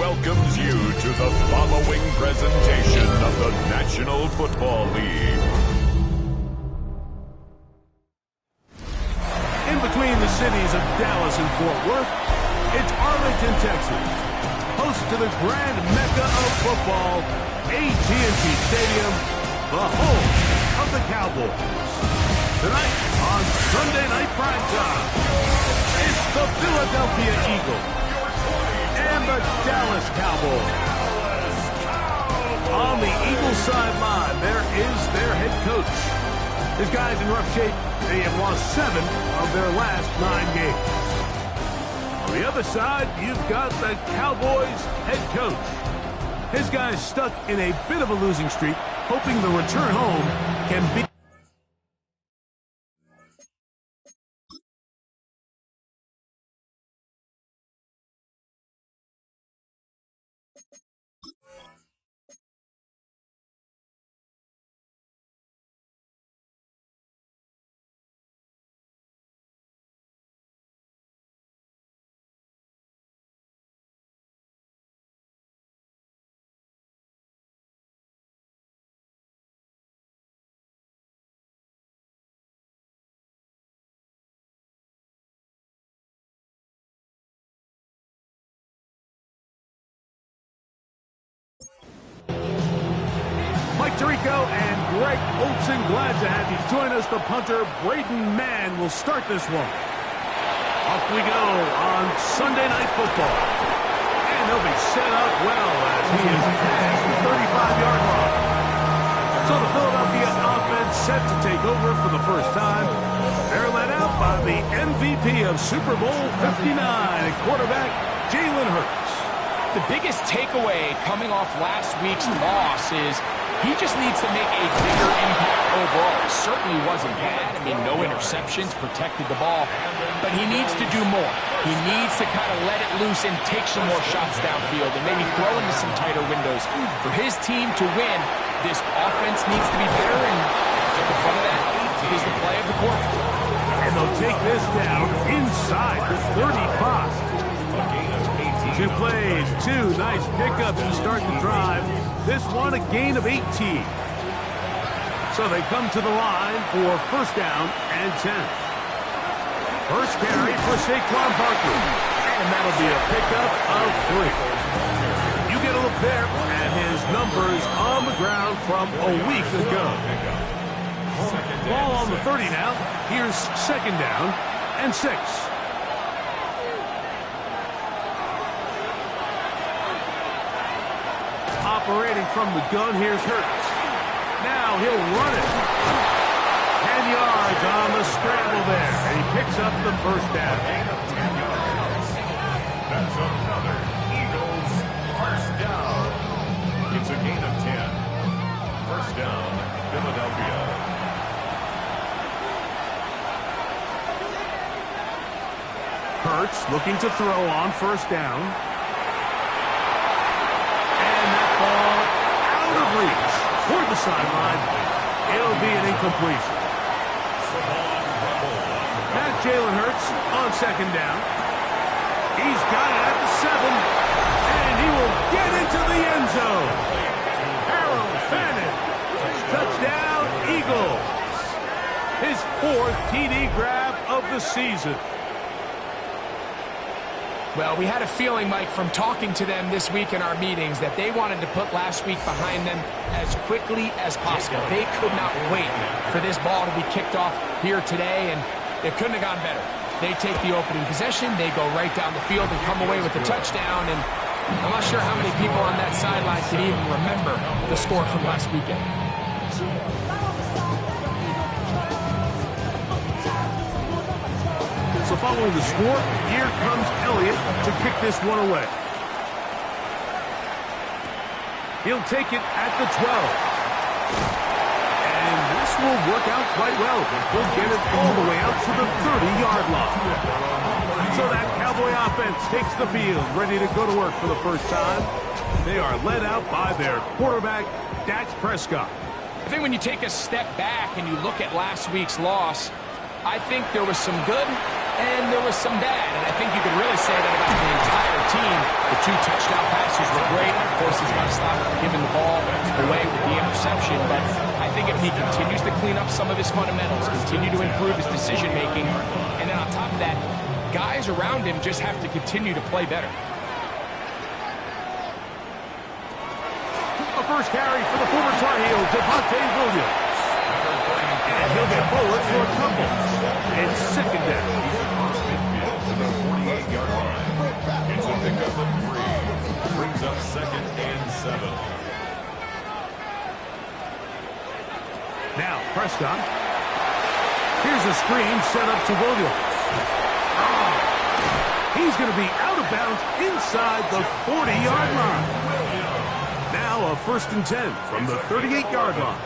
welcomes you to the following presentation of the National Football League. In between the cities of Dallas and Fort Worth, it's Arlington, Texas, host to the grand mecca of football, AT&T Stadium, the home of the Cowboys. Tonight on Sunday Night Primetime, it's the Philadelphia Eagles and the Dallas Cowboys. On the Eagles sideline, there is their head coach. His guys in rough shape. They have lost 7 of their last 9 games. On the other side, you've got the Cowboys head coach. His guys stuck in a bit of a losing streak, hoping the return home can be. Mike Tirico and Greg Olsen, glad to have you join us. The punter, Braden Mann, will start this one. Off we go on Sunday Night Football. And he'll be set up well as he is past the 35-yard line. So the Philadelphia offense set to take over for the first time. They're led out by the MVP of Super Bowl 59, quarterback Jalen Hurts. The biggest takeaway coming off last week's loss is he just needs to make a bigger impact overall. It certainly wasn't bad. I mean, no interceptions, protected the ball. But he needs to do more. He needs to kind of let it loose and take some more shots downfield and maybe throw into some tighter windows. For his team to win, this offense needs to be better, and at the front of that is the play of the quarter. And they'll take this down inside the 35. 2 plays, 2 nice pickups to start the drive. This one a gain of 18. So they come to the line for first down and 10. First carry for Saquon Barkley. And that'll be a pickup of 3. You get a look there at his numbers on the ground from a week ago. Ball on the 30 now. Here's second down and 6. Operating from the gun, here's Hurts. Now he'll run it. 10 yards on the scramble there, and he picks up the first down. That's another Eagles first down. It's a gain of 10. First down, Philadelphia. Hurts looking to throw on first down. Reach toward the sideline. It'll be an incompletion. Now Jalen Hurts on second down. He's got it at the 7, and he will get into the end zone. Harold Fannin, touchdown Eagles. His 4th TD grab of the season. Well, we had a feeling, Mike, from talking to them this week in our meetings that they wanted to put last week behind them as quickly as possible. They could not wait for this ball to be kicked off here today, and it couldn't have gone better. They take the opening possession, they go right down the field and come away with the touchdown, and I'm not sure how many people on that sideline can even remember the score from last weekend. So following the score, here comes Elliott to kick this one away. He'll take it at the 12. And this will work out quite well. He'll get it all the way out to the 30-yard line. So that Cowboy offense takes the field, ready to go to work for the first time. They are led out by their quarterback, Dak Prescott. I think when you take a step back and you look at last week's loss, I think there was some good and there was some bad. And I think you could really say that about the entire team. The 2 touchdown passes passes were great. Of course, he's got to stop giving the ball away with the interception. But I think if he continues to clean up some of his fundamentals, continue to improve his decision-making, and then on top of that, guys around him just have to continue to play better. A first carry for the former Tar Heel, Devontae Williams. And he'll get forward for a couple. It's second down. He's across midfield to the 48-yard line. It's a pickup of 3. Brings up 2nd and 7. Now, Prescott. Here's a screen set up to Williams. He's going to be out of bounds inside the 40-yard line. Now a 1st and 10 from the 38-yard line.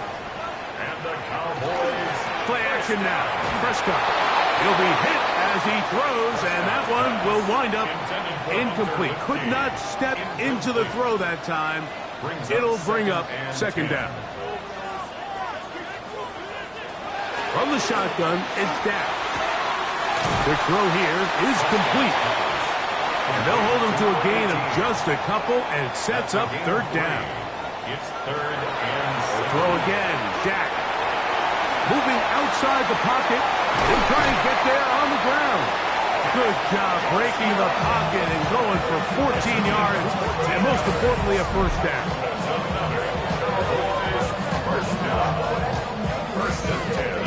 And the Cowboys. Play action now. Prescott. He'll be hit as he throws, and that one will wind up incomplete. Could not step into the throw that time. It'll bring up 2nd down. From the shotgun, it's Dak. Quick throw here is complete. And they'll hold him to a gain of just a couple, and it sets up 3rd down. It's 3rd and 7. Throw again, Dak. Moving outside the pocket and trying to get there on the ground. Good job breaking the pocket and going for 14 yards, and most importantly, a 1st down.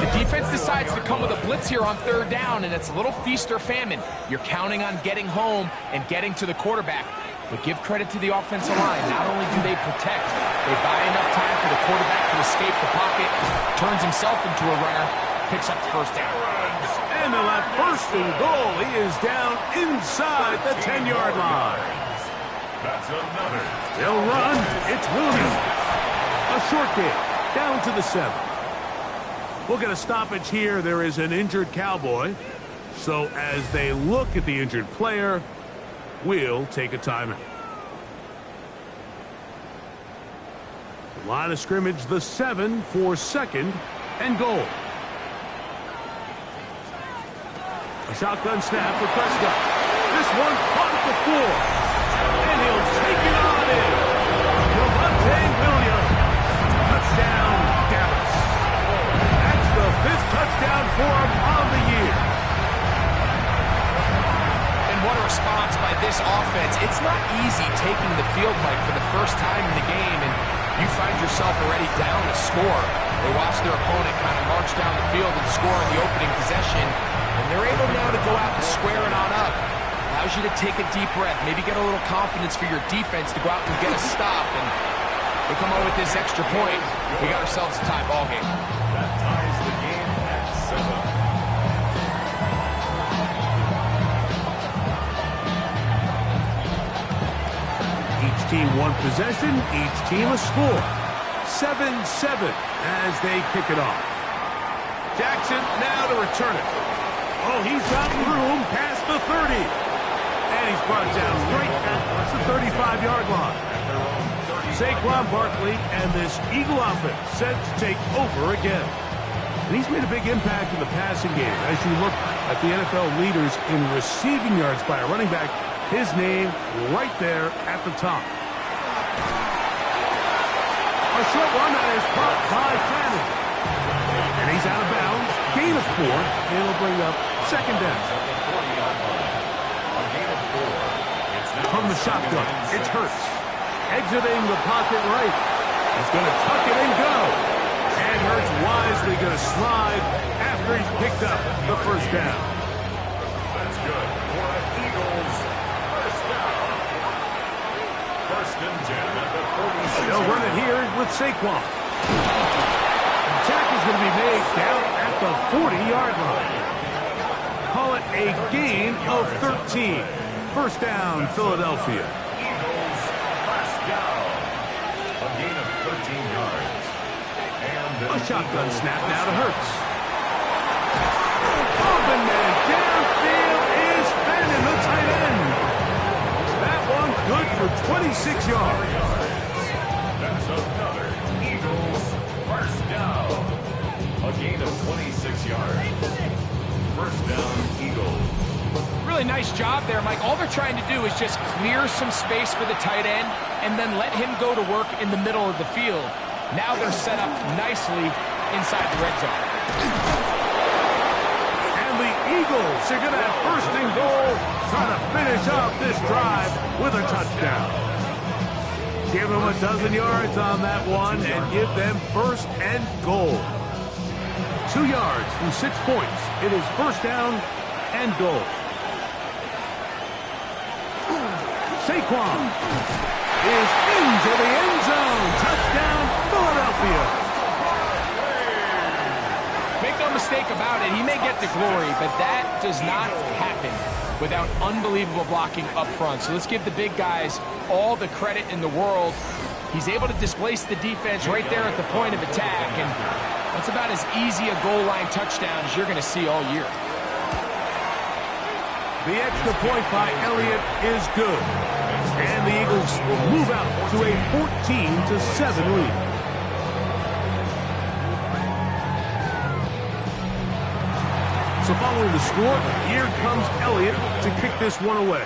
The defense decides to come with a blitz here on 3rd down, and it's a little feast or famine. You're counting on getting home and getting to the quarterback. But give credit to the offensive line. Not only do they protect, they buy enough time for the quarterback to escape the pocket, turns himself into a runner, picks up the 1st down. And they'll have 1st and goal. He is down inside the 10-yard line. That's another. They'll run. It's Williams. A short game. Down to the 7. We'll get a stoppage here. There is an injured Cowboy. So as they look at the injured player, we'll take a timeout. The line of scrimmage, the 7 for 2nd and goal. A shotgun snap for Prescott. This one caught at the 4. And he'll take it on in. Devontae Williams. Touchdown, Dallas. That's the 5th touchdown for him on the year. And what a response by this offense. It's not easy taking the field, Mike, for the first time in the game, and you find yourself already down a score. They watch their opponent kind of march down the field and score in the opening possession, and they're able now to go out and square it on up. Allows you to take a deep breath, maybe get a little confidence for your defense to go out and get a stop, and we come out with this extra point. We got ourselves a tie ball game. That ties the game at 7. Each team one possession, each team a score. 7-7 as they kick it off. Jackson now to return it. Oh, he's got room past the 30. And he's brought down right at the 35-yard line. Saquon Barkley and this Eagle offense set to take over again. And he's made a big impact in the passing game. As you look at the NFL leaders in receiving yards by a running back, his name right there at the top. A short run that is caught by Fannin. And he's out of bounds. Gain of 4. It'll bring up 2nd down. From the shotgun, it's Hurts. Exiting the pocket right. He's going to tuck it and go. And Hurts wisely going to slide after he's picked up the 1st down. That's good for an Eagles 1st down. 1st and 10 at the 46. They'll run it here with Saquon. The tackle's going to be made down at the 40-yard line. Call it a gain of 13. 1st down, Philadelphia. Eagles 1st down. A gain of 13 yards. And A shotgun snap now to Hurts. Open man downfield is Fannin, the tight end. That one good for 26 yards. that's another Eagles 1st down. A gain of 26 yards. 1st down, Eagles. Really really nice job there, Mike. All they're trying to do is just clear some space for the tight end and then let him go to work in the middle of the field. Now they're set up nicely inside the red zone. And the Eagles are going to have first and goal, trying to finish off this drive with a touchdown. Give them a dozen yards on that one and give them first and goal. 2 yards from 6 points. It is first down and goal. Saquon is into the end zone. Touchdown, Philadelphia. Make no mistake about it, he may get the glory, but that does not happen without unbelievable blocking up front. So let's give the big guys all the credit in the world. He's able to displace the defense right there at the point of attack, and that's about as easy a goal line touchdown as you're going to see all year. The extra point by Elliott is good. And the Eagles will move out to a 14-7 lead. So following the score, here comes Elliott to kick this one away.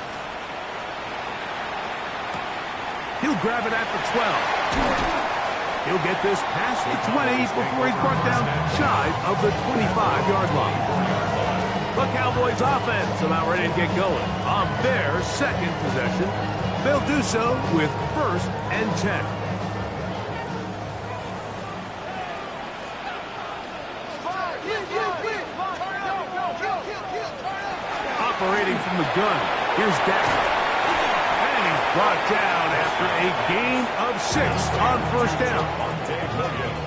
He'll grab it at the 12. He'll get this past the 20 before he's brought down shy of the 25-yard line. The Cowboys offense about ready to get going on their second possession. They'll do so with first and 10. Operating from the gun, here's Dak. And he's brought down after a gain of 6 on first down.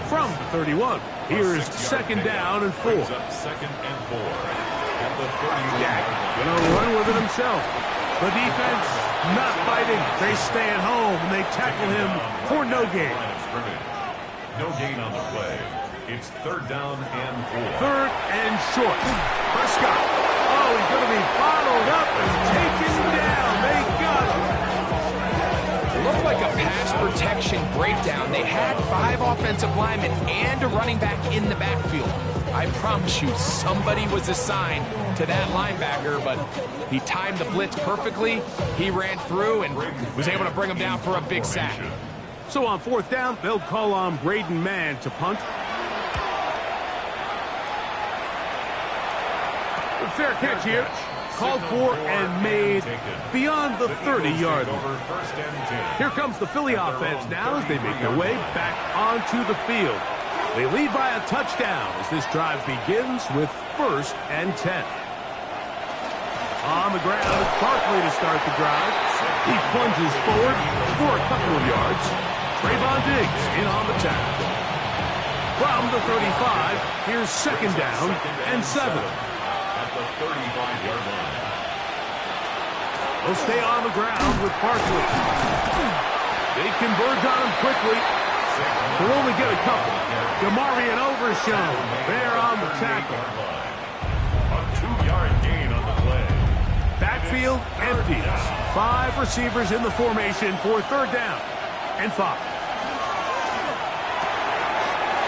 From the 31, here's second down and 4. Second and 4. Dak gonna run with it himself. The defense not fighting. They stay at home and they tackle him for no gain. No gain on the play. It's third down and 4. Third and short. Prescott. Oh, he's going to be bottled up and taken down. They got him. It looked like a pass protection breakdown. They had 5 offensive linemen and a running back in the backfield. I promise you, somebody was assigned to that linebacker, but he timed the blitz perfectly. He ran through and was able to bring him down for a big sack. So on fourth down, they'll call on Braden Mann to punt. A fair catch here. Called for and made beyond the 30-yard line. Here comes the Philly offense now as they make their way back onto the field. They lead by a touchdown as this drive begins with first and 10. On the ground, it's Barkley to start the drive. He plunges forward for a couple of yards. Trayvon Diggs in on the tackle. From the 35, here's second down and 7. At the 35-yard line. They'll stay on the ground with Barkley. They converge on him quickly. They'll only get a couple. DeMarvion Overshown there on the tackle. A 2-yard gain on the play. Backfield empty. 5 receivers in the formation for third down and 5.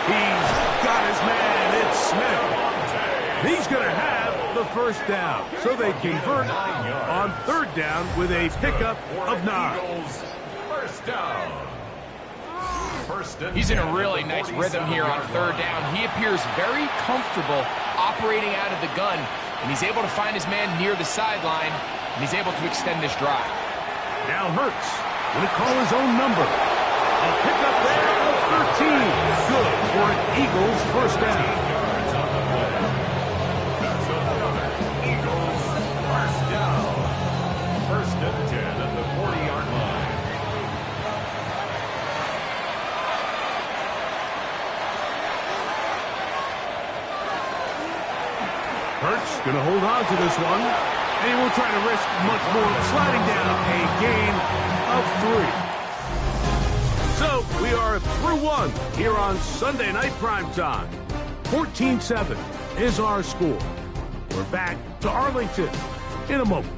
He's got his man. It's Smith. He's going to have the first down. So they convert on third down with a pickup of 9. First down. He's in a really nice rhythm here on third down. He appears very comfortable operating out of the gun, and he's able to find his man near the sideline, and he's able to extend this drive. Now Hurts going to call his own number. A pickup there of 13. Good for an Eagles first down. Eagles first down. First and 10 at the 40-yard line. Hurts going to hold on to this one, and he won't try to risk much more, sliding down a gain of 3. So we are through one here on Sunday Night Primetime. 14-7 is our score. We're back to Arlington in a moment.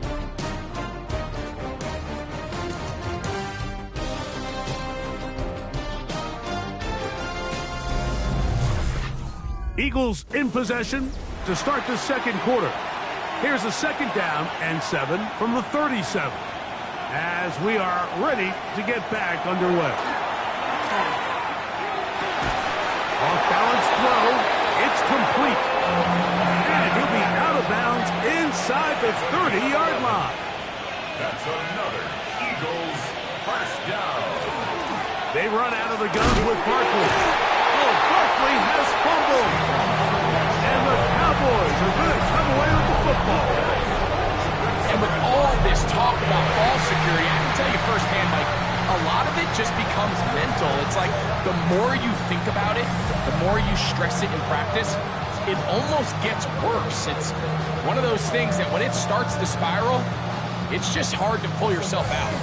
Eagles in possession to start the second quarter. Here's a 2nd down and 7 from the 37. As we are ready to get back underway. Off-balance throw. It's complete. And he'll be out of bounds inside the 30-yard line. That's another Eagles first down. They run out of the gun with Barkley. Oh, Barkley has fumbled. And the Cowboys are going to come away with the football. And with all this talk about ball security, I can tell you firsthand, Mike, a lot of it just becomes mental. It's like the more you think about it, the more you stress it in practice, it almost gets worse. It's one of those things that when it starts to spiral, it's just hard to pull yourself out.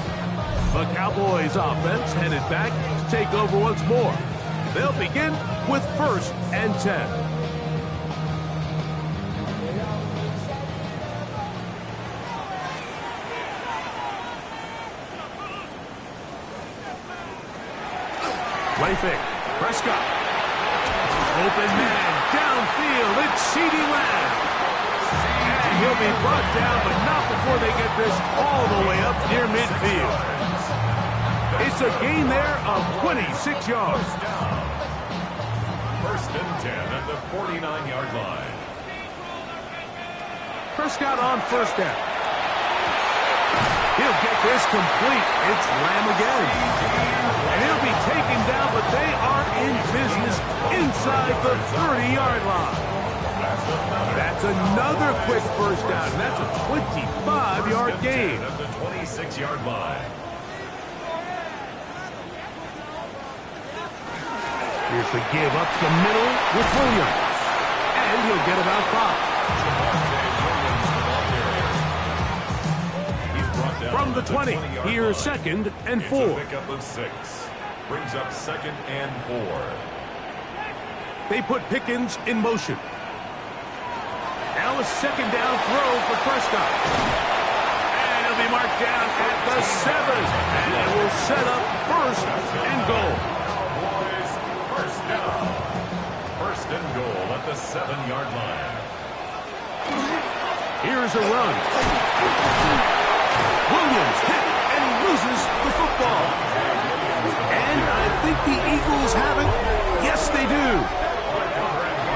The Cowboys offense headed back to take over once more. They'll begin with 1st and 10. Play fake. Prescott. Open man. Downfield. It's CeeDee Lamb. And he'll be brought down, but not before they get this all the way up near midfield. It's a gain there of 26 yards. 1st and 10 at the 49-yard line. Prescott on 1st down. He'll get this complete. It's Lamb again. And he'll be taken down, but they are in business inside the 30-yard line. That's another quick 1st down. That's a 25-yard gain. At the 26-yard line. Here's the give up the middle with Williams. And he'll get about 5. From the 20, here's 2nd and 4. It's a pickup of 6. Brings up 2nd and 4. They put Pickens in motion. Now a 2nd down throw for Prescott. And he'll be marked down at the 7. And it will set up 1st and goal. First down. 1st and goal at the 7-yard line. Here's a run. Williams hit and loses the football. And I think the Eagles have it. Yes, they do.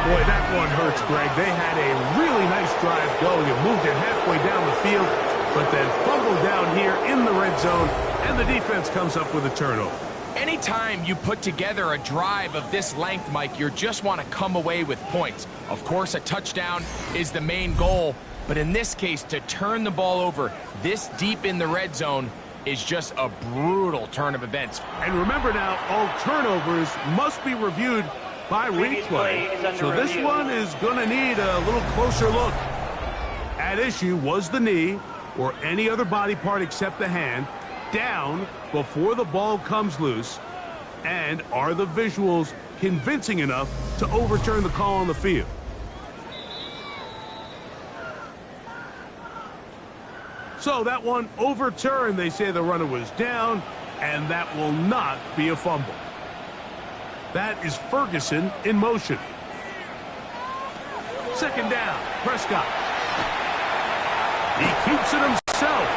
Boy, that one hurts, Greg. They had a really nice drive going and moved it halfway down the field, but then fumbled down here in the red zone, and the defense comes up with a turnover. Anytime you put together a drive of this length, Mike, you just want to come away with points. Of course, a touchdown is the main goal, but in this case, to turn the ball over this deep in the red zone is just a brutal turn of events. And remember now, all turnovers must be reviewed by replay. So this one is going to need a little closer look. At issue was the knee or any other body part except the hand down before the ball comes loose, and are the visuals convincing enough to overturn the call on the field? So that one overturned. They say the runner was down, and that will not be a fumble. That is Ferguson in motion. 2nd down, Prescott. He keeps it himself.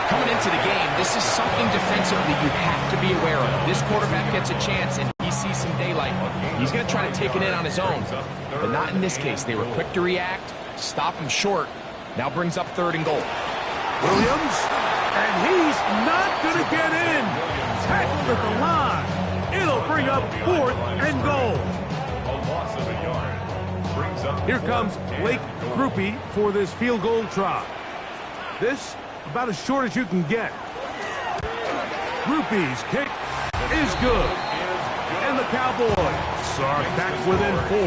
Coming into the game, this is something defensively you have to be aware of. This quarterback gets a chance and he sees some daylight. He's going to try to take it in on his own, but not in this case. They were quick to react, stop him short. Now brings up 3rd and goal. Williams, and he's not going to get in. Tackled at the line. It'll bring up 4th and goal. A loss of a yard. Brings up Here comes Blake Groupie for this field goal try. This about as short as you can get. Groupie's kick is good. And the Cowboys are back within 4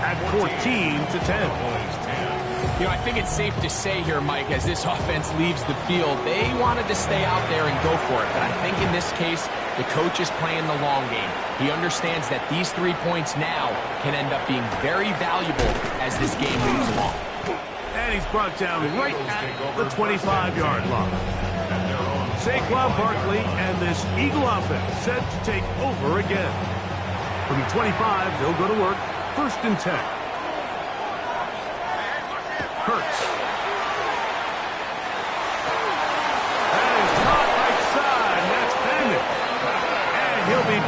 at 14-10. You know, I think it's safe to say here, Mike, as this offense leaves the field, they wanted to stay out there and go for it. But I think in this case, the coach is playing the long game. He understands that these 3 points now can end up being very valuable as this game moves along. And he's brought down right at the 25-yard line. Saquon Barkley and this Eagle offense set to take over again. From the 25, they'll go to work. 1st and 10. Hurts.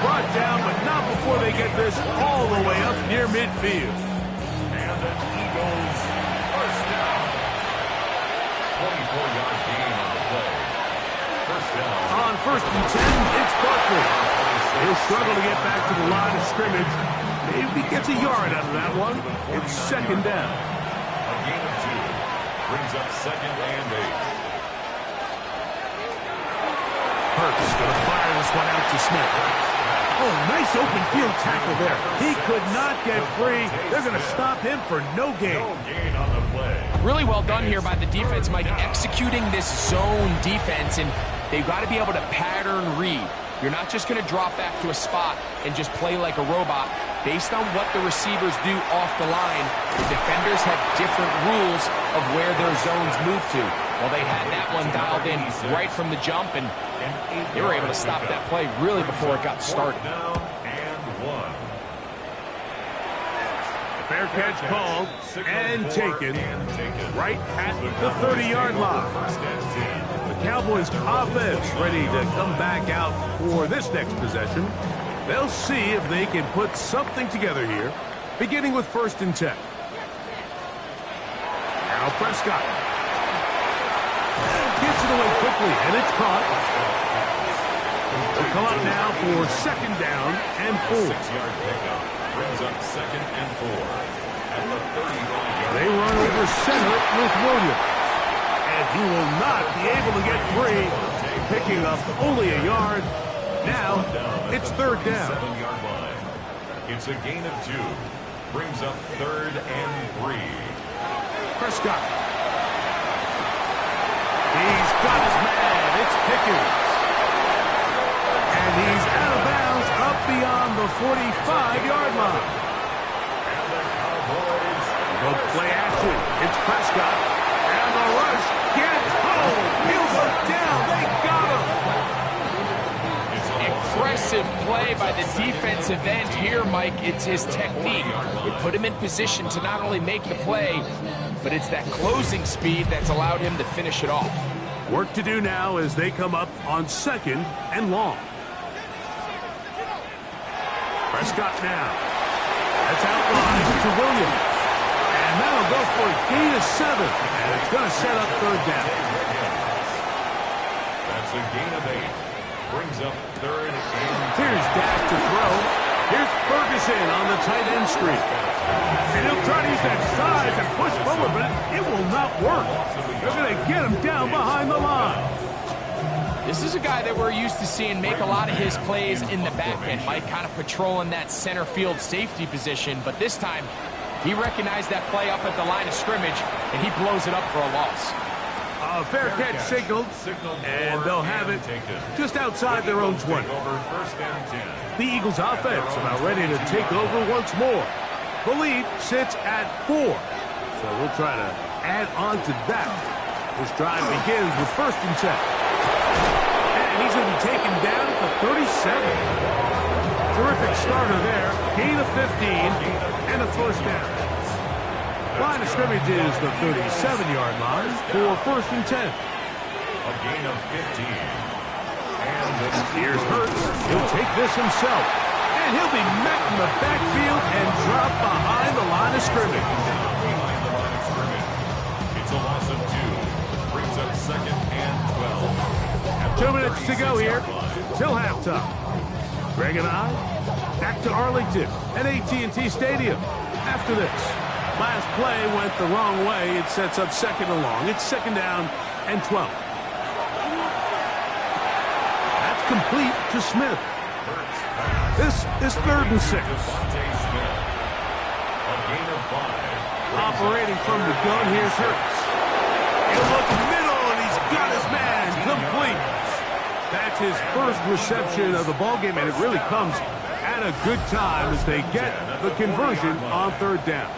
brought down, but not before they get this all the way up near midfield. And the Eagles first down. 24-yard gain on the play. First down. On 1st and 10, it's Barkley. He'll struggle to get back to the line of scrimmage. Maybe gets a yard out of that one. It's 2nd down. A gain of 2 brings up 2nd and 8. Hurts going to fire this one out to Smith. Oh, nice open field tackle there. He could not get free. They're going to stop him for no gain. No gain on the play. Really well done here by the defense, Mike, executing this zone defense, and they've got to be able to pattern read. You're not just going to drop back to a spot and just play like a robot. Based on what the receivers do off the line, the defenders have different rules of where their zones move to. Well, they had that one dialed in right from the jump, and they were able to stop that play really before it got started. Down and 1. Fair catch called and taken right at the 30-yard line. The Cowboys offense ready to come back out for this next possession. They'll see if they can put something together here, beginning with 1st and 10. Now Prescott gets it away quickly, and it's caught. They'll come up now for 2nd down and 4. 6-yard pickup brings up 2nd and 4 at the 35-yard. They run over center with Williams, and he will not be able to get free, picking up only a yard. Now it's 3rd down. 7-yard line. It's a gain of 2. Brings up 3rd and 3. Prescott. He's got his man. It's Pickens. And he's out of bounds up beyond the 45-yard line. And the Cowboys. The play action. It's Prescott. And the rush gets home. He'll go down. They got him. Impressive play by the defensive end here, Mike. It's his technique. It put him in position to not only make the play, but it's that closing speed that's allowed him to finish it off. Work to do now as they come up on 2nd and long. Prescott now. That's outlined to Williams. And that'll go for a gain of 7. And it's going to set up 3rd down. That's a gain of 8. Brings up 3rd and 8. Here's Dak to throw. Here's Ferguson on the tight end screen. And he'll try to use that size and push forward, but it will not work. They're going to get him down behind the line. This is a guy that we're used to seeing make a lot of his plays in the back end, Mike, kind of patrolling that center field safety position. But this time, he recognized that play up at the line of scrimmage, and he blows it up for a loss. A fair catch signaled, and they'll have it just outside their own 20. The Eagles offense about ready to take over once more. The lead sits at 4, so we'll try to add on to that. This drive begins with 1st and 10. And he's going to be taken down at the 37. Terrific starter there. Gain of 15 and a 1st down. Line of scrimmage is the 37-yard line for 1st and 10. A gain of 15. And here's Hurts. He'll take this himself. And he'll be met in the backfield and dropped behind the line of scrimmage. behind the line of scrimmage. It's a loss of 2. Brings up 2nd and 12. 2 minutes to go here till halftime. Greg and I back to Arlington at AT&T Stadium. After this, last play went the wrong way. It sets up 2nd and long. It's 2nd down and 12. That's complete to Smith. This is 3rd and 6. Operating from the gun, here's Hurts. He'll look middle, and he's got his man complete. That's his first reception of the ballgame, and it really comes at a good time as they get the conversion on 3rd down.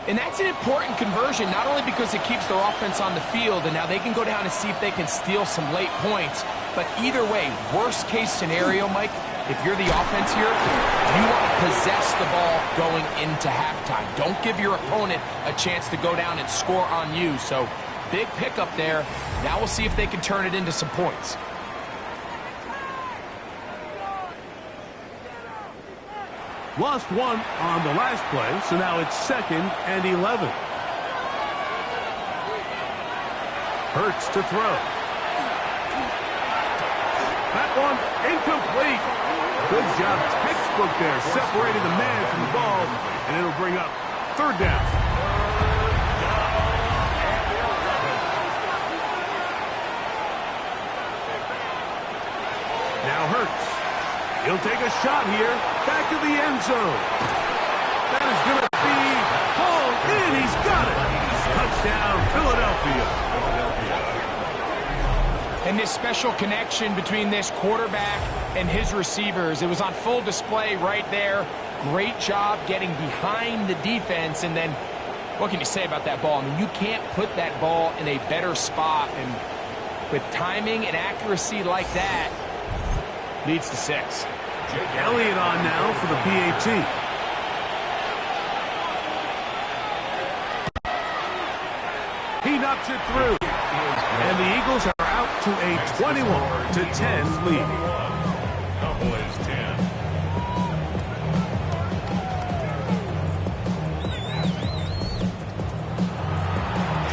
And that's an important conversion, not only because it keeps their offense on the field, and now they can go down and see if they can steal some late points. But either way, worst case scenario, Mike, if you're the offense here, you want to possess the ball going into halftime. Don't give your opponent a chance to go down and score on you. So big pickup there. Now we'll see if they can turn it into some points. Lost one on the last play, so now it's 2nd and 11. Hurts to throw. That one incomplete. Good job, textbook there, separating the man from the ball, and it'll bring up 3rd down. Now Hurts. He'll take a shot here. Back to the end zone. That is going to be hauled in. He's got it. Touchdown, Philadelphia. And this special connection between this quarterback and his receivers, it was on full display right there. Great job getting behind the defense. And then, what can you say about that ball? I mean, you can't put that ball in a better spot. And with timing and accuracy like that, leads to 6. Elliott on now for the PAT. He knocks it through. And the Eagles are out to a 21-10 lead. Cowboys 10.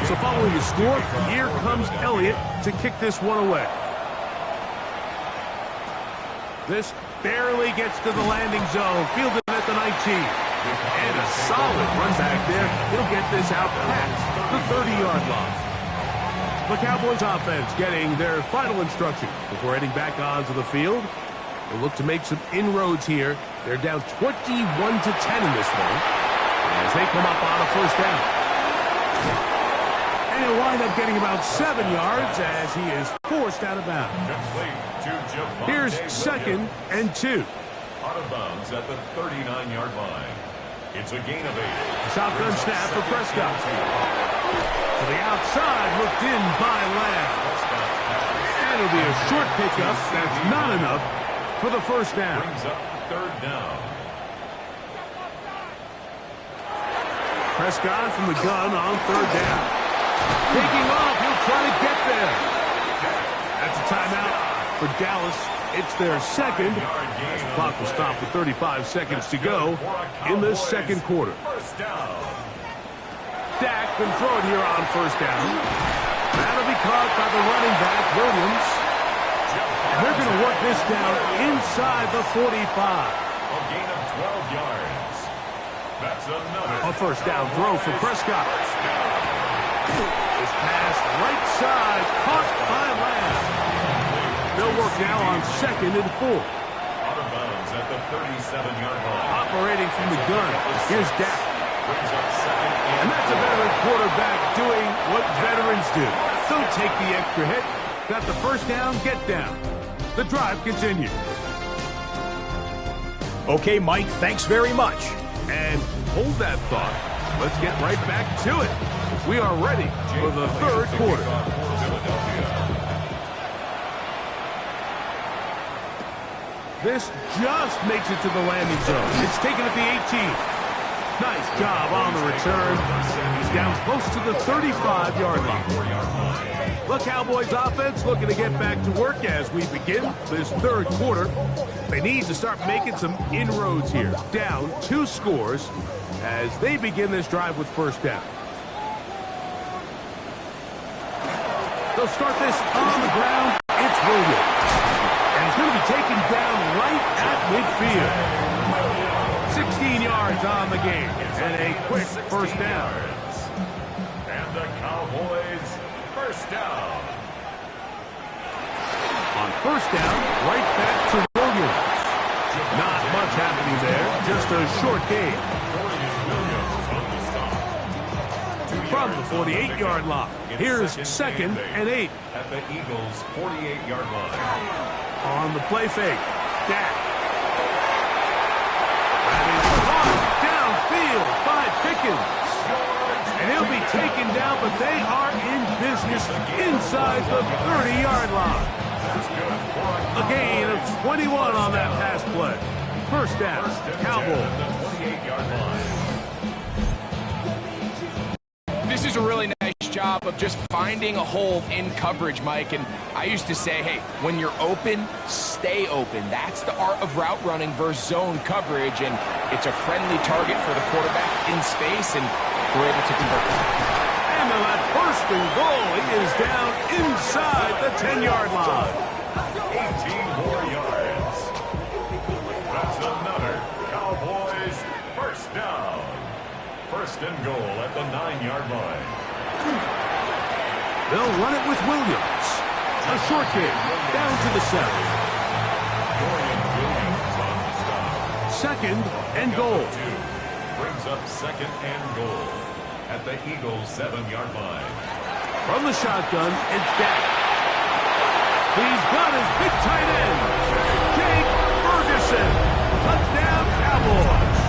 So following the score, here comes Elliott to kick this one away. This barely gets to the landing zone. Fielded at the 19. And a solid run back there. He'll get this out past the 30-yard line. The Cowboys offense getting their final instruction before heading back onto the field. They'll look to make some inroads here. They're down 21-10 in this one as they come up on a 1st down. And he'll wind up getting about 7 yards as he is forced out of bounds. Here's 2nd and 2. Out of bounds at the 39-yard line. It's a gain of 8. Shotgun snap for Prescott. To the outside, looked in by Lamb. And it'll be a short pickup. That's not enough for the 1st down. Brings up 3rd down. Prescott from the gun on 3rd down. Taking off, he'll try to get there. That's a timeout for Dallas. It's their 2nd. As the clock will stop with 35 seconds to go in this 2nd quarter. Dak can throw it here on 1st down. That'll be caught by the running back, Williams. And they're going to work this down inside the 45. A gain of 12 yards. That's another. A 1st down throw for Prescott. This pass right side, caught by Lamb. They'll work now on 2nd and 4. Out of bounds at the 37-yard line. Operating from the gun. Here's Dak. Brings up 2nd And that's a veteran quarterback doing what veterans do. Don't take the extra hit. Got the 1st down, get down. The drive continues. Okay, Mike, thanks very much. And hold that thought. Let's get right back to it. We are ready for the 3rd quarter. This just makes it to the landing zone. It's taken at the 18. Nice job on the return. He's down close to the 35-yard line. The Cowboys offense looking to get back to work as we begin this 3rd quarter. They need to start making some inroads here. Down 2 scores as they begin this drive with 1st down. They'll start this on the ground. It's Williams. And he's going to be taken down right at midfield. 16 yards on the game, and a quick 1st down. And the Cowboys 1st down. On 1st down, right back to Williams. Not much happening there, just a short gain. From the 48-yard line, here's 2nd and 8. At the Eagles' 48-yard line. On the play fake, Dak. Downfield by Pickens. And he'll be taken down, but they are in business inside the 30-yard line. A gain of 21 on that pass play. 1st down, Cowboys. This is a really nice job job of just finding a hole in coverage, Mike. And I used to say, hey, when you're open, stay open. That's the art of route running versus zone coverage. And it's a friendly target for the quarterback in space, and we're able to convert it. And on that first and goal, he is down inside the 10-yard line. 18 more yards. That's another Cowboys first down. First and goal at the 9-yard line. They'll run it with Williams. A short kick down to the 7. Dorian Williams on the stop. Second and goal. Brings up second and goal at the Eagles' 7-yard line. From the shotgun, it's Dak. He's got his big tight end, Jake Ferguson. Touchdown, Cowboys.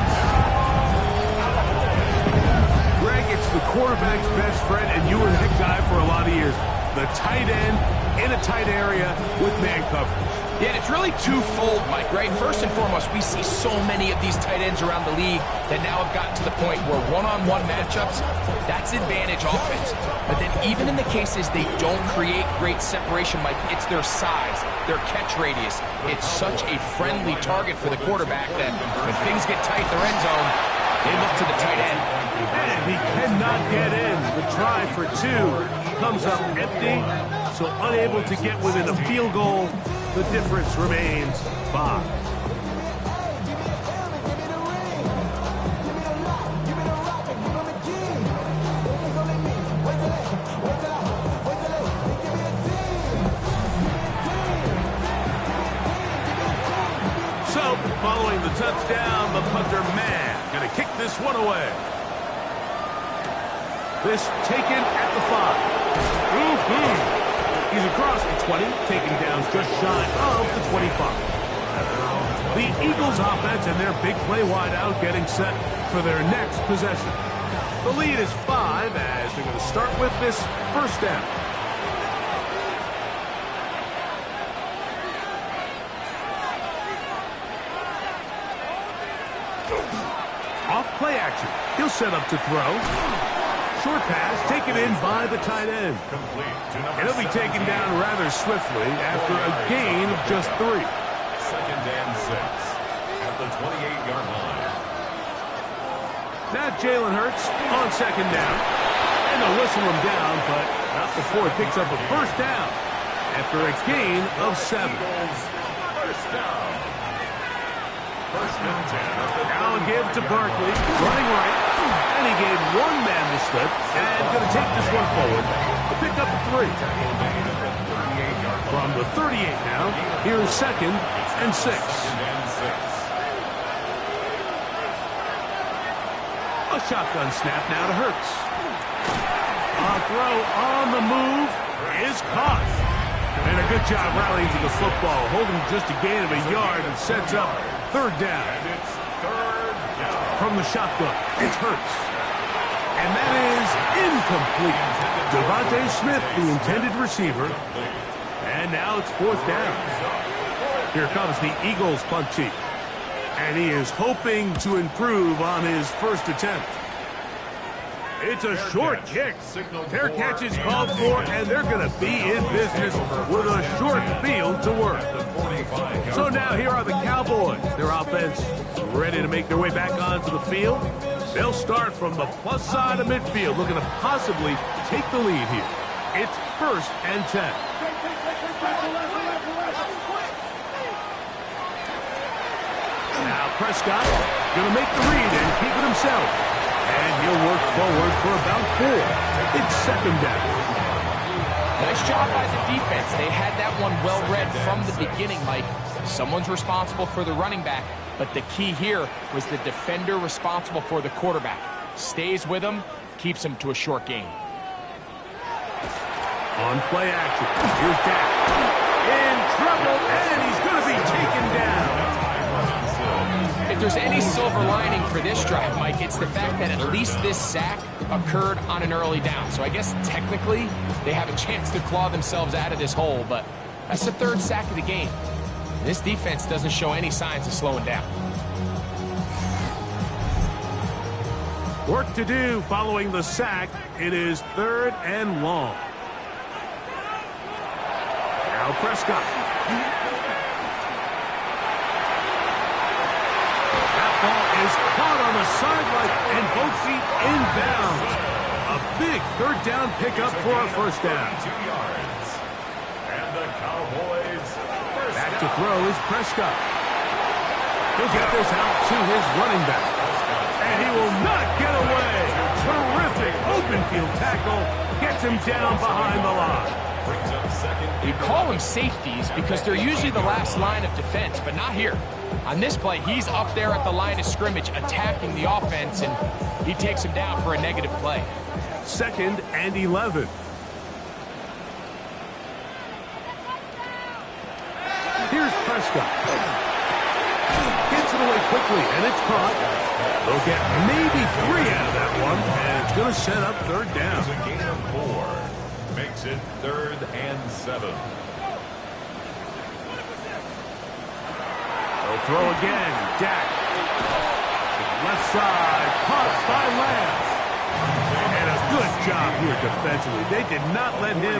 Greg, it's the quarterback's best friend, and you were that guy for a lot of years. The tight end in a tight area with man coverage. Yeah, and it's really twofold, Mike, right? First and foremost, we see so many of these tight ends around the league that now have gotten to the point where one-on-one matchups, that's advantage offense. But then even in the cases they don't create great separation, Mike, it's their size, their catch radius. It's such a friendly target for the quarterback that when things get tight in the red zone, they look to the tight end. And he cannot get in. The try for 2 comes up empty, so unable to get within a field goal. The difference remains 5. So, following the touchdown, the punter man going to kick this one away. This taken at the 5. He's across the 20, taking down just shy of the 25. The Eagles offense and their big play wideout getting set for their next possession. The lead is 5 as they're going to start with this first down. Off play action. He'll set up to throw. Short pass taken in by the tight end. And he'll be taken down rather swiftly after a gain of just 3. Second and 6 at the 28-yard line. Now Jalen Hurts on second down. And they'll whistle him down, but not before he picks up a first down after a gain of 7. First down. First and 10. Now a give to Barkley, running right. And he gave one man the slip, and going to take this one forward to pick up a 3. From the 38 now, here's second and 6. A shotgun snap now to Hurts. A throw on the move is caught. And a good job rallying to the football, holding just a gain of a yard and sets up third down. From the shotgun, it's Hurts. And that is incomplete. Devontae Smith, the intended receiver. And now it's fourth down. Here comes the Eagles punt team. And he is hoping to improve on his first attempt. It's a short kick. Fair catch is called for, and they're going to be in business with a short field to work. So now here are the Cowboys. Their offense ready to make their way back onto the field. They'll start from the plus side of midfield, looking to possibly take the lead here. It's first and 10. Now Prescott going to make the read and keep it himself. And he'll work forward for about 4. It's second down. Nice job by the defense. They had that one well read from the beginning, Mike. Someone's responsible for the running back, but the key here was the defender responsible for the quarterback. Stays with him, keeps him to a short gain. On play action, here's Dak. In trouble, and he's going to be taken down. If there's any silver lining for this drive, Mike, it's the fact that at least this sack occurred on an early down. So I guess technically they have a chance to claw themselves out of this hole, but that's the 3rd sack of the game. This defense doesn't show any signs of slowing down. Work to do following the sack. It is 3rd and long. Now Prescott. That ball is caught on the sideline, and both feet inbounds. A big 3rd down pickup for a 1st down. 2 yards. And the Cowboys. Back to throw is Prescott. He'll get this out to his running back. And he will not get away. Terrific open field tackle. Gets him down behind the line. We call them safeties because they're usually the last line of defense, but not here. On this play, he's up there at the line of scrimmage attacking the offense, and he takes him down for a negative play. 2nd and 11. Here's Prescott. Gets it away quickly, and it's caught. They'll get maybe 3 out of that one, and it's going to set up 3rd down. It's a gain of 4. Makes it 3rd and 7. They'll throw again. Dak. Left side. Caught by Lamb. And a good job here defensively. They did not let him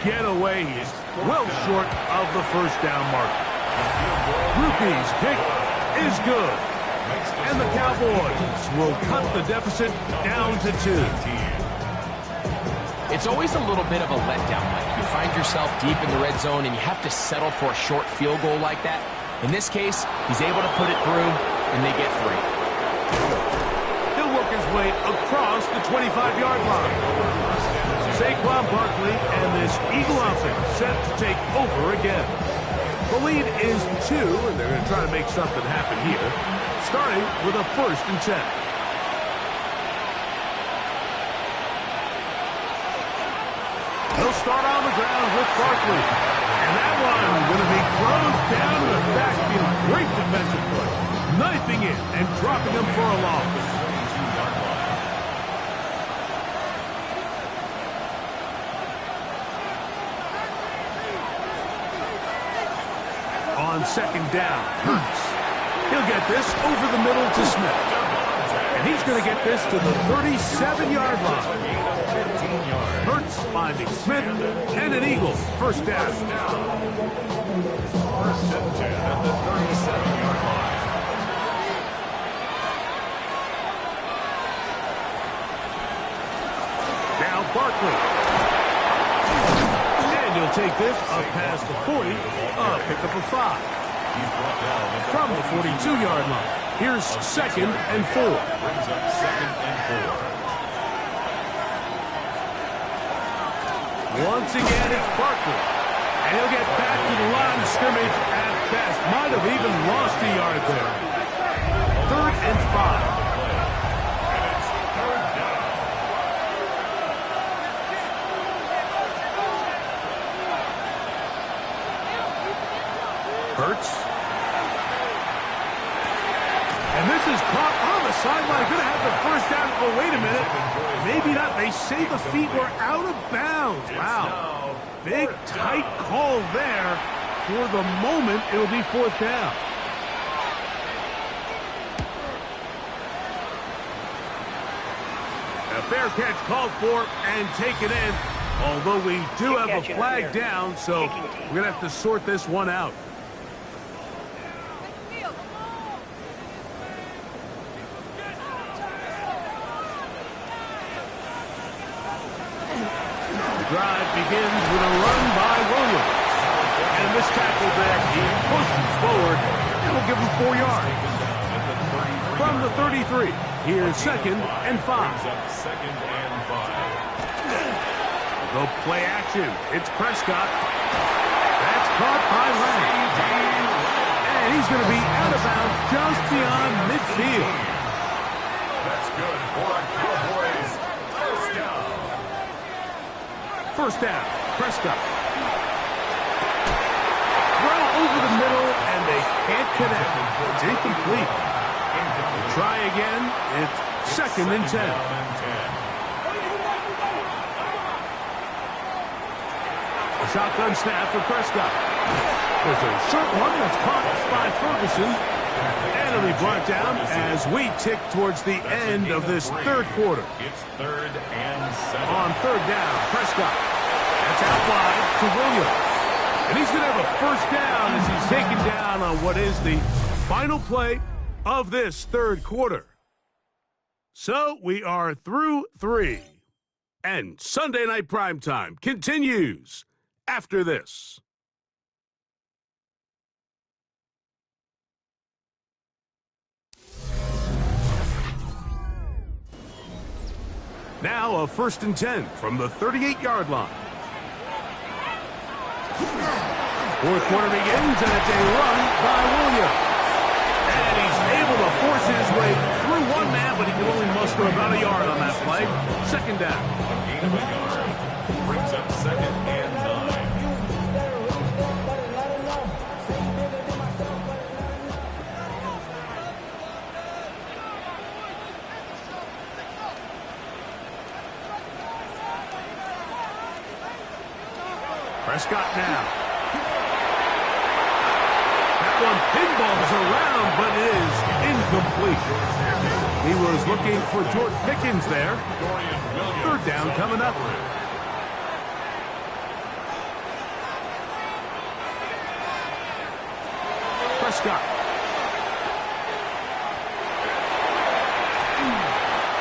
get away. He's well short of the 1st down marker. Rupee's kick is good. And the Cowboys will cut the deficit down to 2. It's always a little bit of a letdown, Mike. You find yourself deep in the red zone and you have to settle for a short field goal like that. In this case, he's able to put it through, and they get 3. He'll work his way across the 25-yard line. Saquon Barkley and this Eagle offense set to take over again. The lead is 2, and they're going to try to make something happen here, starting with a 1st and 10. He'll start on the ground with Barkley. And that one going to be closed down in the backfield. Great defensive play. Knifing in and dropping him for a loss. On 2nd down, Hurts. He'll get this over the middle to Smith. And he's going to get this to the 37-yard line. Hurts finding Smith, and an Eagle 1st down. 1st and 10 at the 37-yard line. Now Barkley. And he'll take this up past the 40, pickup of 5. From the 42-yard line. Here's 2nd and 4. Brings up 2nd and 4. Once again, it's Barkley. And he'll get back to the line of scrimmage at best. Might have even lost a yard there. 3rd and 5. And it's 3rd down. Hurts. And this is caught on the sideline. Going to have the 1st down. Oh, wait a minute. Maybe not. They say the feet were out of bounds. Wow. Big, tight call there. For the moment, it'll be 4th down. A fair catch called for and taken in. Although we do have a flag down, so we're going to have to sort this one out. Drive begins with a run by Williams. And this tackle there, he pushes forward. It'll give him 4 yards. From the 33, here's 2nd and 5. 2nd and 5. The play action. It's Prescott. That's caught by Lamb. And he's going to be out of bounds just beyond midfield. That's good for a Cowboys 1st down. 1st down, Prescott. Throw over the middle, and they can't connect. It's incomplete. Try again. It's 2nd and 10. A shotgun snap for Prescott. There's a short one that's caught by Ferguson. And it'll be brought down as we tick towards the end of this third quarter. It's 3rd and 7. On third down, Prescott. That's out wide to Williams. And he's going to have a first down as he's taken down on what is the final play of this third quarter. So we are through 3. And Sunday Night Primetime continues after this. Now a 1st and 10 from the 38-yard line. Fourth quarter begins, and it's a run by Williams. And he's able to force his way through one man, but he can only muster about a yard on that play. Second down. A gain of a yard. Brings up 2nd and 9. Prescott now. That one pinballs around, but is incomplete. He was looking for George Pickens there. Third down coming up. Prescott.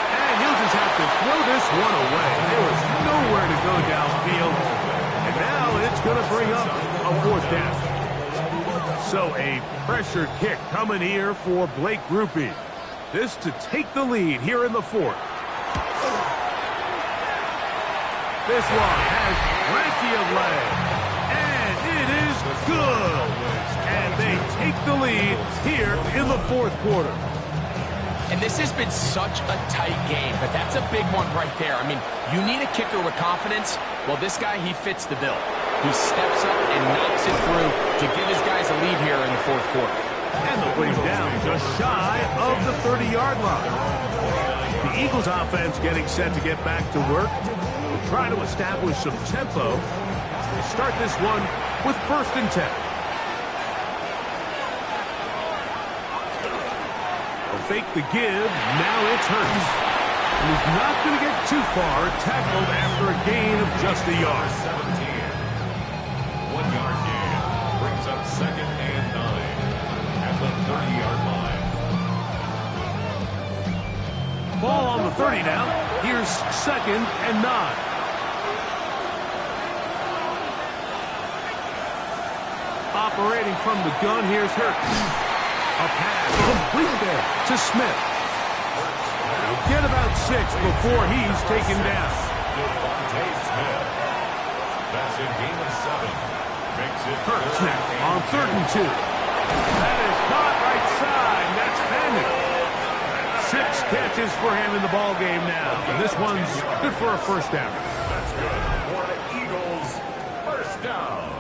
And he'll just have to throw this one away. There was nowhere to go downfield. And now it's going to bring up a 4th down. So a pressure kick coming here for Blake Grupe. This to take the lead here in the 4th. This one has plenty of leg. And it is good. And they take the lead here in the 4th quarter. And this has been such a tight game, but that's a big one right there. I mean, you need a kicker with confidence. Well, this guy, he fits the bill. He steps up and knocks it through to give his guys a lead here in the 4th quarter. And they'll bring him down just shy of the 30-yard line. The Eagles offense getting set to get back to work. We'll try to establish some tempo as they start this one with 1st and 10. Fake the give, now it's Hurts. He's not going to get too far, tackled after a gain of just a yard. 17. 1-yard gain. Brings up 2nd and 9 at the 30-yard line. Ball on the 30 now. Here's 2nd and 9. Operating from the gun, here's Hurts. A pass complete there to Smith. He'll get about 6 before he's taken down. Smith. That's a gain of 7. Makes it Hurts now on 3rd and 2. That is caught right side. That's Fanning. 6 catches for him in the ball game now. And this one's good for a 1st down. That's good for the Eagles. 1st down.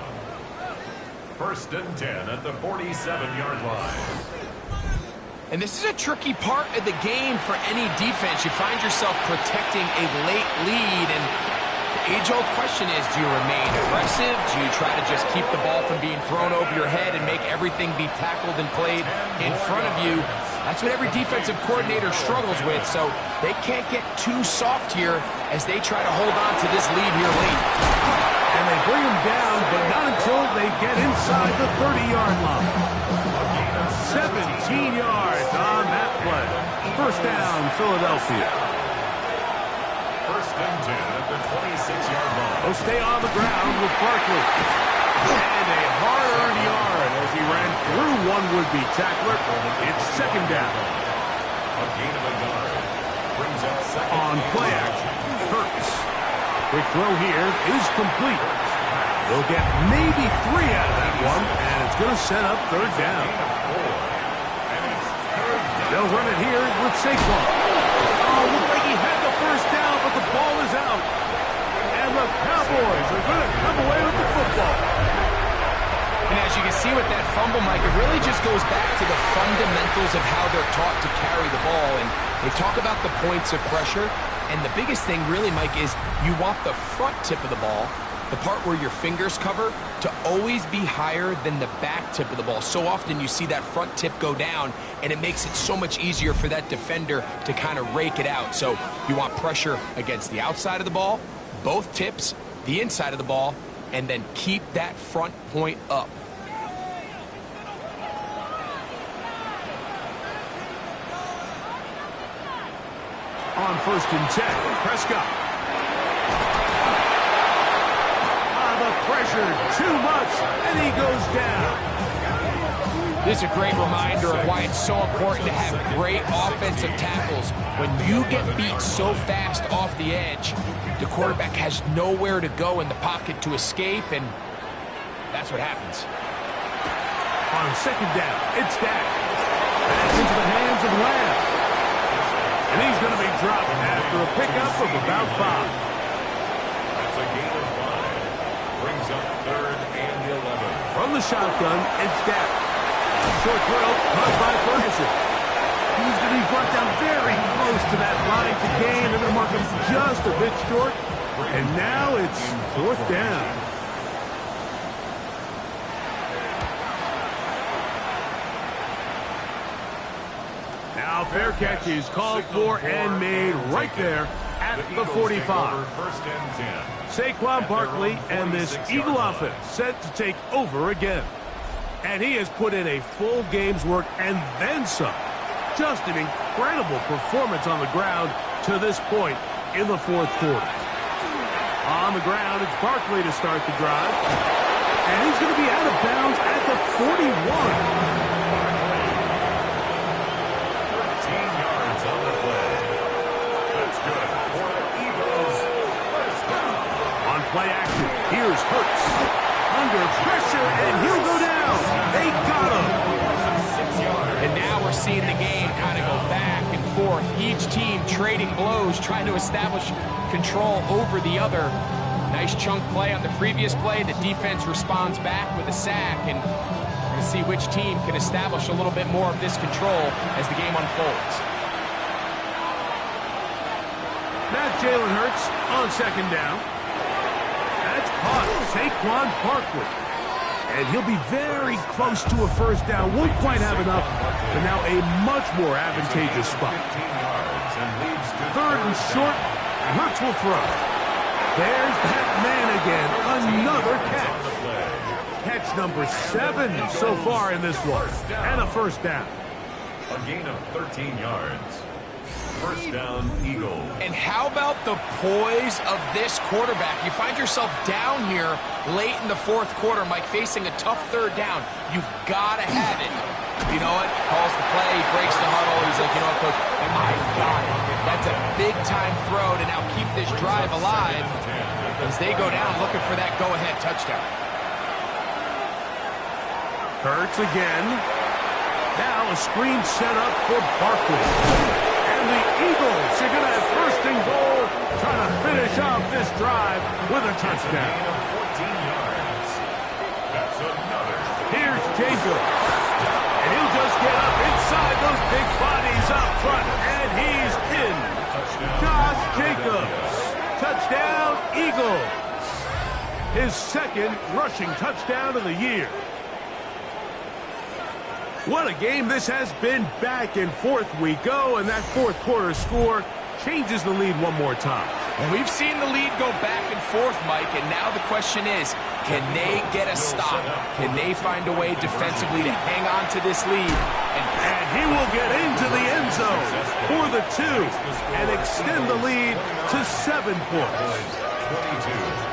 1st and 10 at the 47-yard line. And this is a tricky part of the game for any defense. You find yourself protecting a late lead, and the age-old question is, do you remain aggressive? Do you try to just keep the ball from being thrown over your head and make everything be tackled and played in front of you? That's what every defensive coordinator struggles with, so they can't get too soft here as they try to hold on to this lead here late. And they bring him down, but not until they get inside the 30-yard line. 17 yards on that play. 1st down, Philadelphia. 1st and 10 at the 26-yard line. He'll stay on the ground with Barkley. And a hard-earned yard as he ran through one would-be tackler. It's 2nd down. A gain of a yard. Brings up 2nd. On play action, Hurts. Quick throw here is complete. They'll get maybe 3 out of that one, and it's going to set up 3rd down. They'll run it here with Saquon. Oh, looked like he had the 1st down, but the ball is out. And the Cowboys are going to come away with the football. And as you can see with that fumble, Mike, it really just goes back to the fundamentals of how they're taught to carry the ball. And they talk about the points of pressure. And the biggest thing really, Mike, is you want the front tip of the ball the part where your fingers cover, to always be higher than the back tip of the ball. So often you see that front tip go down, and it makes it so much easier for that defender to kind of rake it out. So you want pressure against the outside of the ball, both tips, the inside of the ball, and then keep that front point up. On 1st and 10, Prescott. The pressure, too much, and he goes down. This is a great reminder of why it's so important to have great offensive tackles. When you get beat so fast off the edge, the quarterback has nowhere to go in the pocket to escape, and that's what happens. On 2nd down, it's Dak. Pass into the hands of Lamb. And he's going to be dropped after a pickup of about 5. That's a gain of 5. Brings up 3rd and 11. From the shotgun, it's Dak. Short throw, caught by Ferguson. He's going to be brought down very close to that line to gain. They're going to mark him just a bit short. And now it's 4th down. Now fair catch is called for and made right there at the 45. 1st and 10. Saquon Barkley and this Eagle offense set to take over again. And he has put in a full game's work and then some. Just an incredible performance on the ground to this point in the 4th quarter. On the ground, it's Barkley to start the drive. And he's going to be out of bounds at the 41. 13 yards on the play. That's good for the Eagles. First down. On play action, here's Hurts. Under pressure, and he'll go down. They got him. 6 yards. And now we're seeing the game kind of go back and forth. Each team trading blows, trying to establish control over the other. Nice chunk play on the previous play. The defense responds back with a sack, and we're going to see which team can establish a little bit more of this control as the game unfolds. Now Jalen Hurts on 2nd down. That's caught Saquon Barkley. And he'll be very close to a 1st down. Won't quite have enough, but now a much more advantageous spot. 15 yards and leads to 3rd and short, Hurts will throw. There's that man again, another catch. Catch number 7 so far in this one, and a 1st down. a gain of 13 yards. 1st down, Eagles. And how about the poise of this quarterback? You find yourself down here late in the 4th quarter, Mike, facing a tough 3rd down. You've got to have it. You know what? Calls the play, breaks the huddle. He's like, you know what, coach? I got it. That's a big-time throw to now keep this drive alive as they go down looking for that go-ahead touchdown. Hurts again. Now a screen set up for Barkley. And the Eagles are going to have 1st and goal, trying to finish off this drive with a touchdown. 14 yards. That's another. Here's Jacobs. And he'll just get up inside those big bodies up front. And he's in. Josh Jacobs. Touchdown, Eagles. His 2nd rushing touchdown of the year. What a game this has been. Back and forth we go, and that 4th quarter score changes the lead one more time. And we've seen the lead go back and forth, Mike, and now the question is, can they get a stop? Can they find a way defensively to hang on to this lead? And he will get into the end zone for the 2 and extend the lead to 7 points. 22.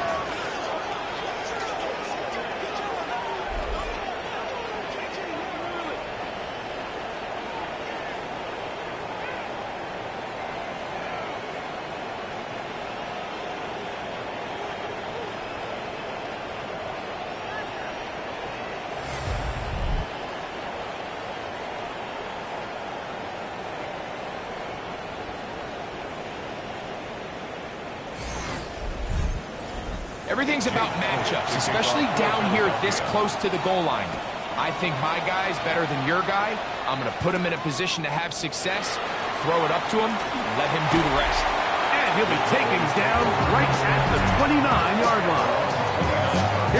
Everything's about matchups, especially down here this close to the goal line. I think my guy's better than your guy. I'm going to put him in a position to have success, throw it up to him, and let him do the rest. And he'll be taken down right at the 29-yard line.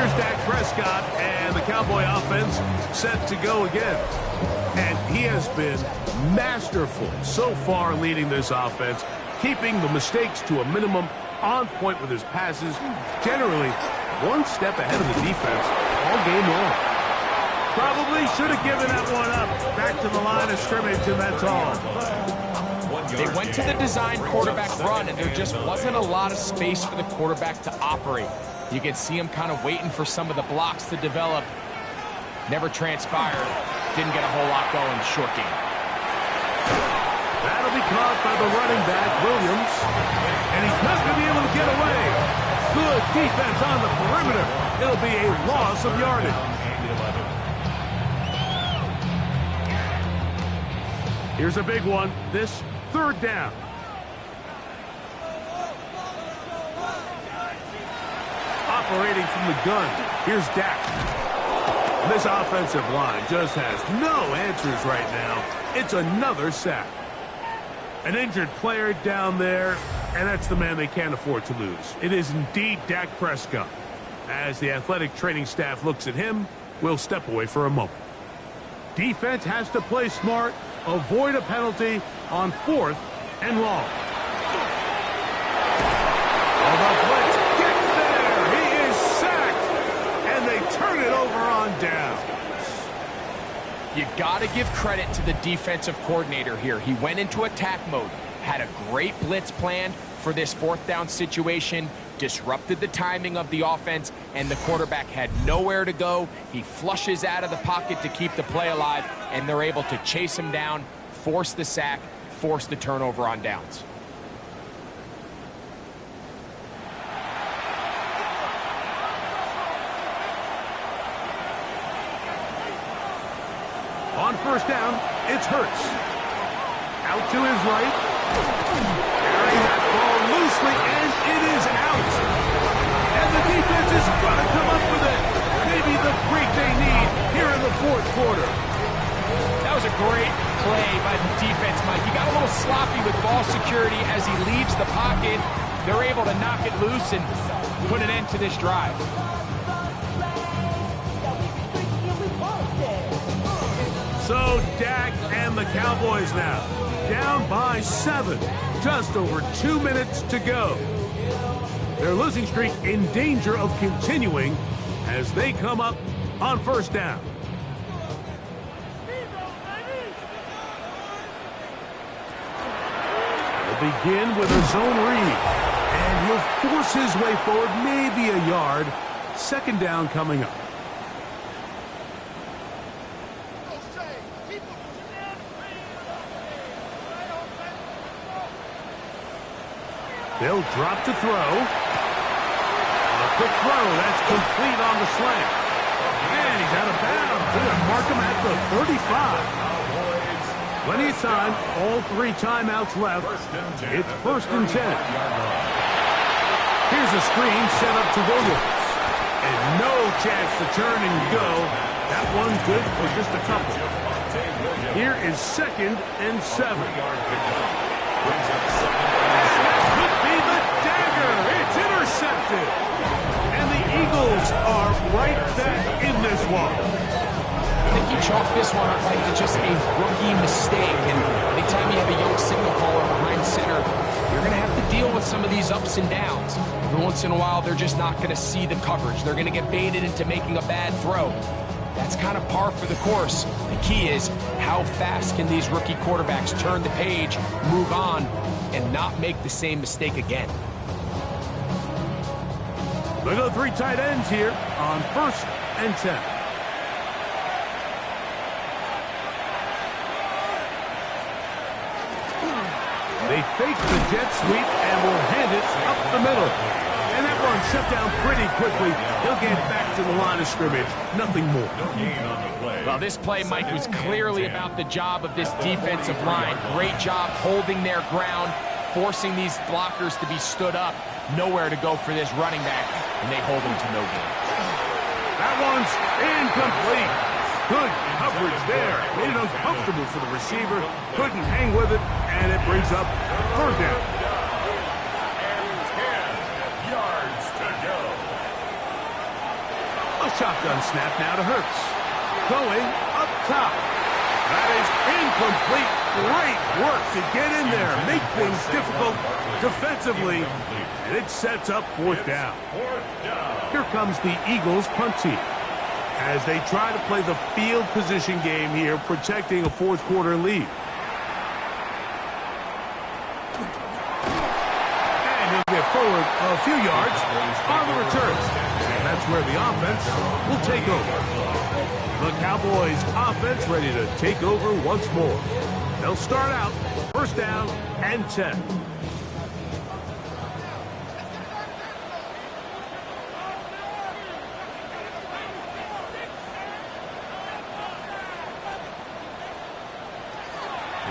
Here's Dak Prescott and the Cowboy offense set to go again. And he has been masterful so far leading this offense, keeping the mistakes to a minimum, on point with his passes, generally one step ahead of the defense all game long. Probably should have given that one up. Back to the line of scrimmage, and that's all. They went to the design quarterback run, and there just wasn't a lot of space for the quarterback to operate. You can see him kind of waiting for some of the blocks to develop. Never transpired. Didn't get a whole lot going. Short game. That'll be caught by the running back, Williams. And he's not going to be able to get away. Good defense on the perimeter. It'll be a loss of yardage. Here's a big one. This third down. Operating from the gun. Here's Dak. This offensive line just has no answers right now. It's another sack. An injured player down there, and that's the man they can't afford to lose. It is indeed Dak Prescott. As the athletic training staff looks at him, we'll step away for a moment. Defense has to play smart, avoid a penalty on 4th and long. The blitz gets there. He is sacked, and they turn it over on down. You got to give credit to the defensive coordinator here. He went into attack mode, had a great blitz plan for this 4th down situation, disrupted the timing of the offense, and the quarterback had nowhere to go. He flushes out of the pocket to keep the play alive, and they're able to chase him down, force the sack, force the turnover on downs. On 1st down, it's Hurts. Out to his right. Carrying that ball loosely, and it is out. And the defense is going to come up with it. Maybe the break they need here in the 4th quarter. That was a great play by the defense, Mike. He got a little sloppy with ball security as he leaves the pocket. They're able to knock it loose and put an end to this drive. So Dak and the Cowboys now down by 7. Just over 2 minutes to go. Their losing streak in danger of continuing as they come up on 1st down. They'll begin with a zone read. And he'll force his way forward, maybe a yard. 2nd down coming up. They'll drop to throw. A quick throw. That's complete on the slant. And he's out of bounds. They're going to mark him at the 35. Plenty of time. All 3 timeouts left. It's 1st and 10. Here's a screen set up to Williams. And no chance to turn and go. That one good for just a couple. Here is 2nd and 7. It's intercepted. And the Eagles are right back in this one. I think he chalked this one up like to just a rookie mistake. And anytime you have a young signal caller behind center, you're going to have to deal with some of these ups and downs. Every once in a while, they're just not going to see the coverage. They're going to get baited into making a bad throw. That's kind of par for the course. The key is how fast can these rookie quarterbacks turn the page, move on, and not make the same mistake again. Look at the 3 tight ends here on 1st and 10. They fake the jet sweep and will hand it up the middle. And that one shut down pretty quickly. He'll get back to the line of scrimmage. Nothing more. Well, this play, Mike, was clearly about the job of this defensive line. Great job holding their ground, forcing these blockers to be stood up. Nowhere to go for this running back, and they hold him to no gain. That one's incomplete. Good coverage there. Made it uncomfortable for the receiver. Couldn't hang with it, and it brings up 3rd down. And 10 yards to go. A shotgun snap now to Hurts. Going up top. That is incomplete. Great work to get in there, make things difficult defensively, and it sets up fourth down. Here comes the Eagles punt team as they try to play the field position game here, protecting a fourth quarter lead. And he'll get forward a few yards on the return. And that's where the offense will take over. The Cowboys offense ready to take over once more. They'll start out first down and 10.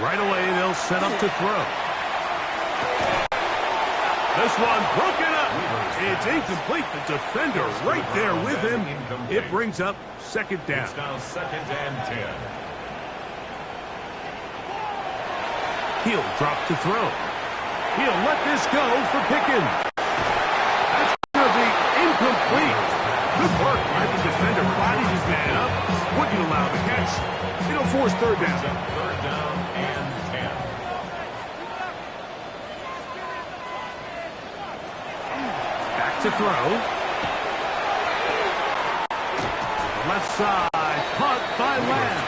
Right away, they'll set up to throw. This one broken up. It's incomplete. The defender right there with him. It brings up second down. It's now second and 10. He'll drop to throw. He'll let this go for Pickens. That's going to be incomplete. Good work by the defender. Bodies his man up. Wouldn't allow the catch. It'll force third down. Third down and 10. Back to throw. Left side. Caught by Lamb.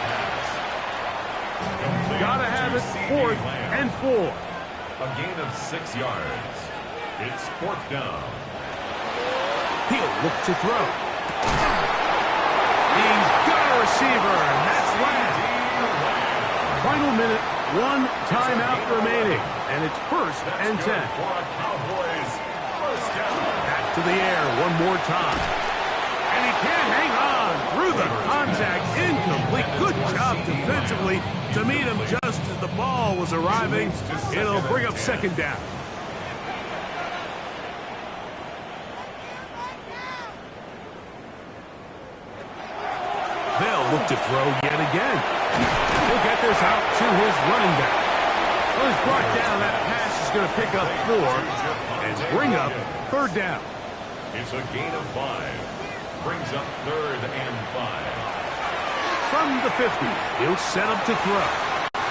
Gotta have it fourth and 4. A gain of 6 yards. It's fourth down. He'll look to throw. He's got a receiver, and that's Lamb. Final minute, 1 timeout remaining, and it's first and 10. For a Cowboys first down. Back to the air one more time. And he can't hang on through the contact. Incomplete. Good job defensively to meet him just as the ball was arriving. It'll bring up second down. They'll look to throw yet again. He'll get this out to his running back. Well, he's brought down. That pass is going to pick up 4 and bring up third down. It's a gain of 5. Brings up third and 5. From the 50, he'll set up to throw.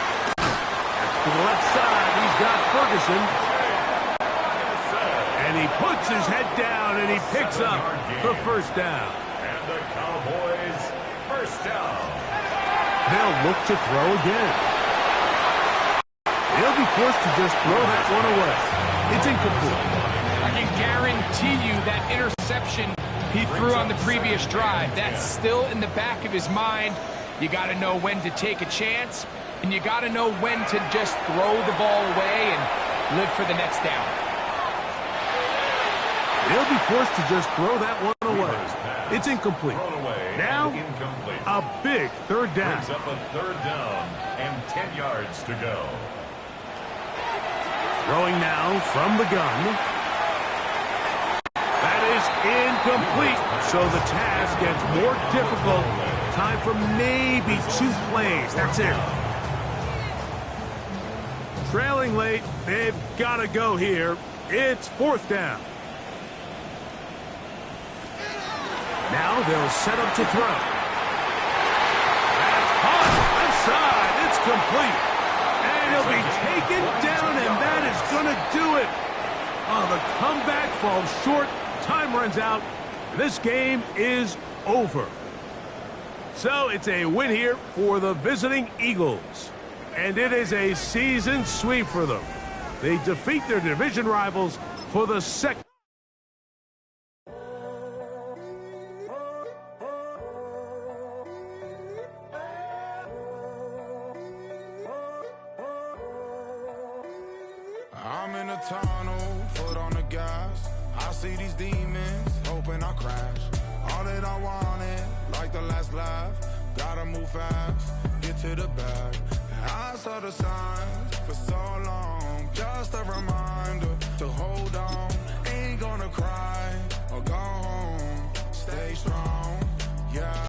To the left side, he's got Ferguson. And he puts his head down, and he picks up the first down. And the Cowboys first down. They'll look to throw again. They'll be forced to just throw that one away. It's incomplete. I can guarantee you that interception he threw on the previous drive, that's still in the back of his mind. You got to know when to take a chance, and you got to know when to just throw the ball away and live for the next down. They'll be forced to just throw that one away. It's incomplete. Now, a big third down. Brings up a third down and 10 yards to go. Throwing now from the gun. That is incomplete. So the task gets more difficult. Time for maybe 2 plays. That's it. Trailing late. They've got to go here. It's fourth down. Now they'll set up to throw. That's hard. Left side. It's complete. And he'll be taken down, and that is going to do it. Oh, the comeback falls short. Time runs out. This game is over. So it's a win here for the visiting Eagles. And it is a season sweep for them. They defeat their division rivals for the second. I'm in a tunnel, foot on the gas. I see these demons, hoping I crash. All that I wanted, like the last laugh. Gotta move fast, get to the bag. I saw the signs for so long.